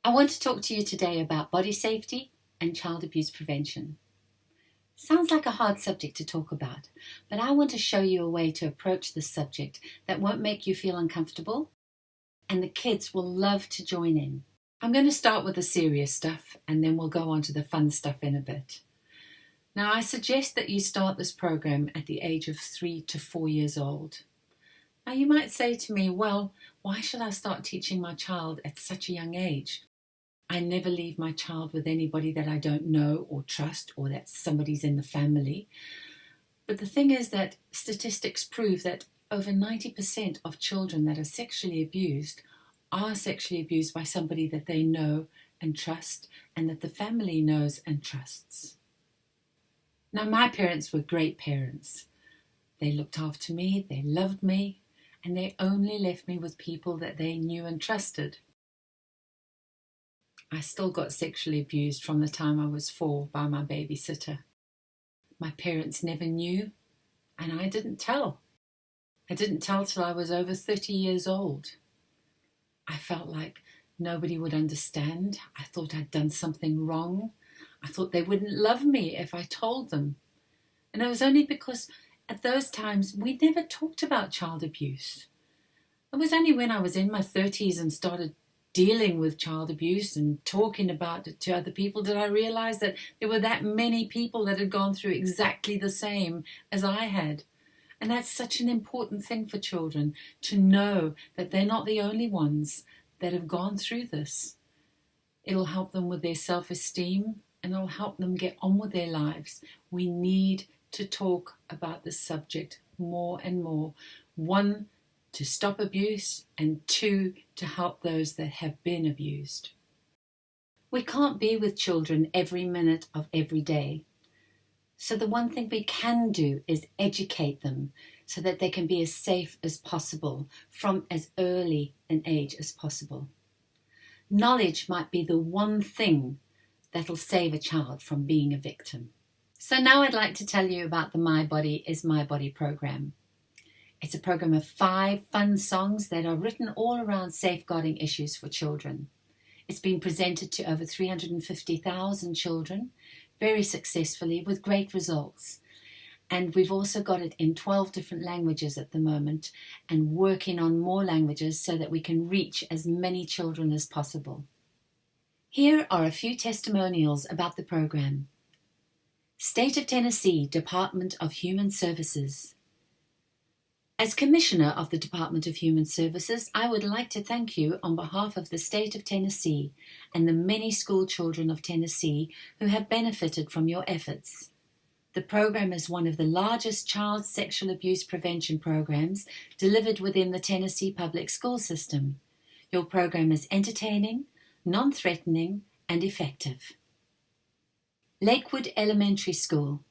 I want to talk to you today about body safety and child abuse prevention. Sounds like a hard subject to talk about, but I want to show you a way to approach this subject that won't make you feel uncomfortable, and the kids will love to join in. I'm going to start with the serious stuff, and then we'll go on to the fun stuff in a bit. Now, I suggest that you start this program at the age of 3 to 4 years old. Now, you might say to me, well, why should I start teaching my child at such a young age? I never leave my child with anybody that I don't know or trust, or that somebody's in the family. But the thing is that statistics prove that over 90% of children that are sexually abused by somebody that they know and trust, and that the family knows and trusts. Now, my parents were great parents. They looked after me, they loved me, and they only left me with people that they knew and trusted. I still got sexually abused from the time I was 4 by my babysitter. My parents never knew, and I didn't tell. I didn't tell till I was over 30 years old. I felt like nobody would understand. I thought I'd done something wrong. I thought they wouldn't love me if I told them. And it was only because at those times we never talked about child abuse. It was only when I was in my 30s and started dealing with child abuse and talking about it to other people that I realized that there were that many people that had gone through exactly the same as I had. And that's such an important thing for children, to know that they're not the only ones that have gone through this. It'll help them with their self-esteem, and it'll help them get on with their lives. We need to talk about this subject more and more. 1, to stop abuse, and 2, to help those that have been abused. We can't be with children every minute of every day. So the one thing we can do is educate them so that they can be as safe as possible from as early an age as possible. Knowledge might be the one thing that'll save a child from being a victim. So now I'd like to tell you about the My Body is My Body program. It's a program of 5 fun songs that are written all around safeguarding issues for children. It's been presented to over 350,000 children, very successfully, with great results. And we've also got it in 12 different languages at the moment, and working on more languages so that we can reach as many children as possible. Here are a few testimonials about the program. State of Tennessee Department of Human Services. As Commissioner of the Department of Human Services, I would like to thank you on behalf of the state of Tennessee and the many school children of Tennessee who have benefited from your efforts. The program is one of the largest child sexual abuse prevention programs delivered within the Tennessee public school system. Your program is entertaining, non-threatening, and effective. Lakewood Elementary School.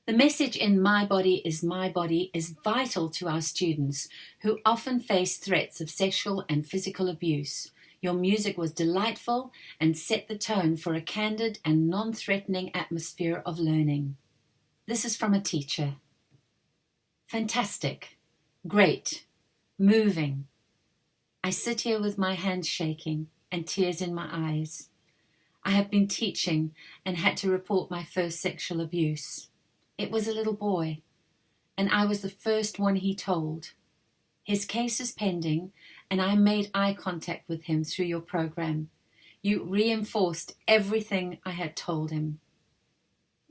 The message in My Body is My Body is vital to our students who often face threats of sexual and physical abuse. Your music was delightful and set the tone for a candid and non-threatening atmosphere of learning. This is from a teacher. Fantastic. Great. Moving. I sit here with my hands shaking and tears in my eyes. I have been teaching and had to report my first sexual abuse. It was a little boy, and I was the first one he told. His case is pending, and I made eye contact with him through your program. You reinforced everything I had told him.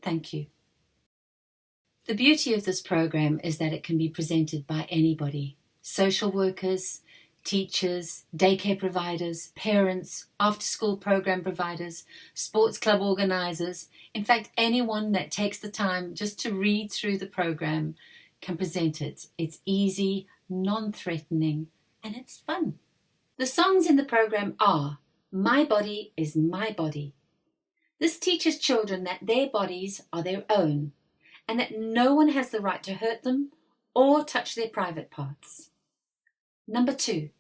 Thank you. The beauty of this program is that it can be presented by anybody. Social workers, teachers, daycare providers, parents, after-school program providers, sports club organisers. In fact, anyone that takes the time just to read through the program can present it. It's easy, non-threatening, and it's fun. The songs in the program are My Body is My Body. This teaches children that their bodies are their own and that no one has the right to hurt them or touch their private parts. Number 2,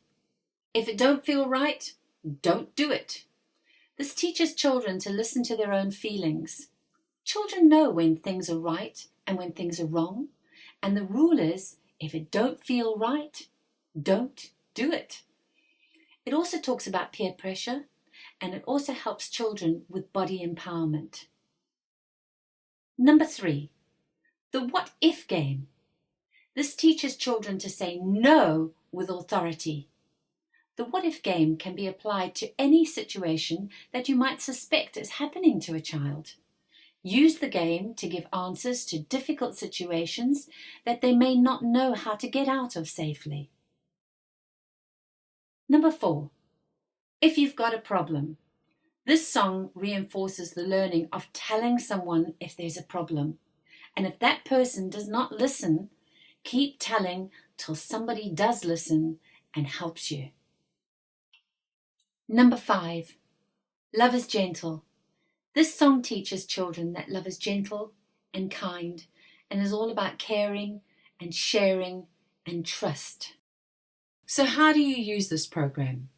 if it don't feel right, don't do it. This teaches children to listen to their own feelings. Children know when things are right and when things are wrong, and the rule is, if it don't feel right, don't do it. It also talks about peer pressure and it also helps children with body empowerment. Number 3, the what if game. This teaches children to say no with authority. The what if game can be applied to any situation that you might suspect is happening to a child. Use the game to give answers to difficult situations that they may not know how to get out of safely. Number 4, if you've got a problem. This song reinforces the learning of telling someone if there's a problem. And if that person does not listen, keep telling till somebody does listen and helps you. Number 5, love is gentle. This song teaches children that love is gentle and kind and is all about caring and sharing and trust. So how do you use this program?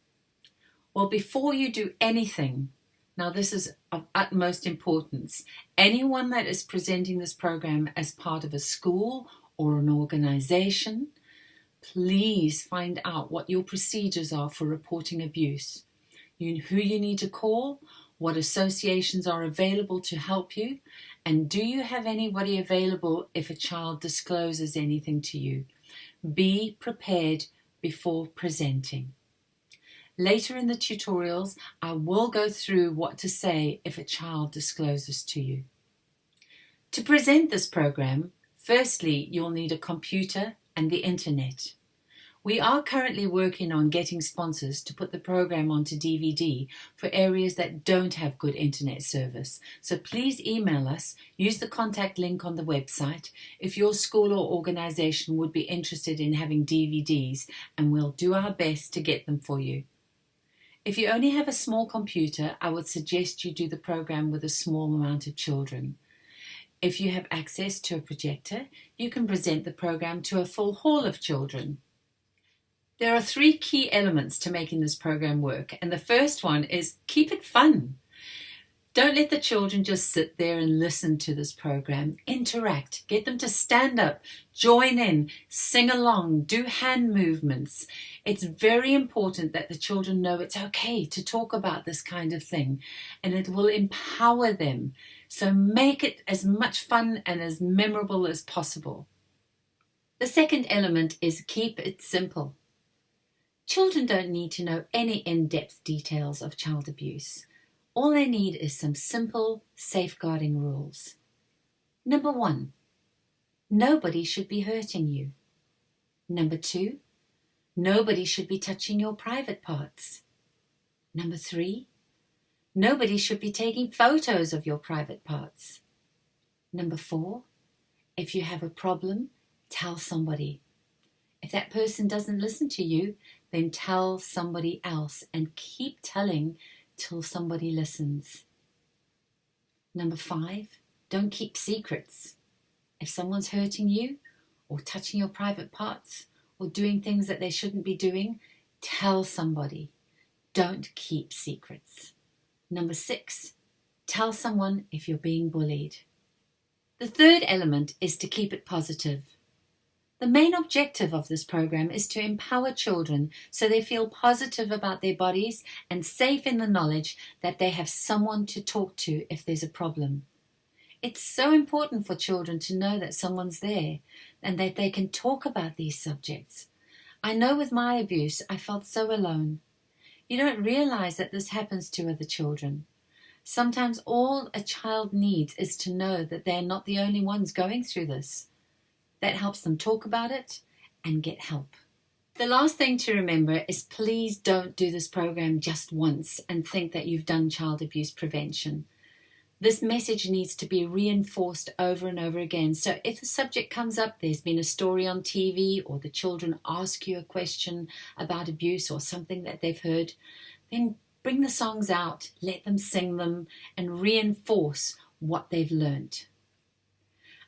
Well, before you do anything, now this is of utmost importance, anyone that is presenting this program as part of a school or an organization, please find out what your procedures are for reporting abuse, who you need to call, what associations are available to help you, and do you have anybody available if a child discloses anything to you. Be prepared before presenting. Later in the tutorials, I will go through what to say if a child discloses to you. To present this program, firstly, you'll need a computer and the internet. We are currently working on getting sponsors to put the program onto DVD for areas that don't have good internet service. So please email us, use the contact link on the website if your school or organization would be interested in having DVDs, and we'll do our best to get them for you. If you only have a small computer, I would suggest you do the program with a small amount of children. If you have access to a projector, you can present the program to a full hall of children. There are 3 key elements to making this program work, and the first one is keep it fun. Don't let the children just sit there and listen to this program. Interact, get them to stand up, join in, sing along, do hand movements. It's very important that the children know it's okay to talk about this kind of thing, and it will empower them. So make it as much fun and as memorable as possible. The second element is keep it simple. Children don't need to know any in-depth details of child abuse. All they need is some simple safeguarding rules. Number 1, nobody should be hurting you. Number 2, nobody should be touching your private parts. Number 3, nobody should be taking photos of your private parts. Number 4, if you have a problem, tell somebody. If that person doesn't listen to you, then tell somebody else and keep telling till somebody listens. Number 5, don't keep secrets. If someone's hurting you or touching your private parts or doing things that they shouldn't be doing, tell somebody. Don't keep secrets. Number 6, tell someone if you're being bullied. The third element is to keep it positive. The main objective of this program is to empower children so they feel positive about their bodies and safe in the knowledge that they have someone to talk to if there's a problem. It's so important for children to know that someone's there and that they can talk about these subjects. I know with my abuse, I felt so alone. You don't realize that this happens to other children. Sometimes all a child needs is to know that they're not the only ones going through this. That helps them talk about it and get help. The last thing to remember is please don't do this program just once and think that you've done child abuse prevention. This message needs to be reinforced over and over again. So if the subject comes up, there's been a story on TV or the children ask you a question about abuse or something that they've heard, then bring the songs out, let them sing them and reinforce what they've learned.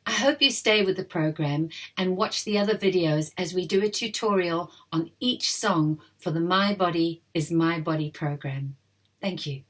I hope you stay with the program and watch the other videos as we do a tutorial on each song for the My Body is My Body program. Thank you.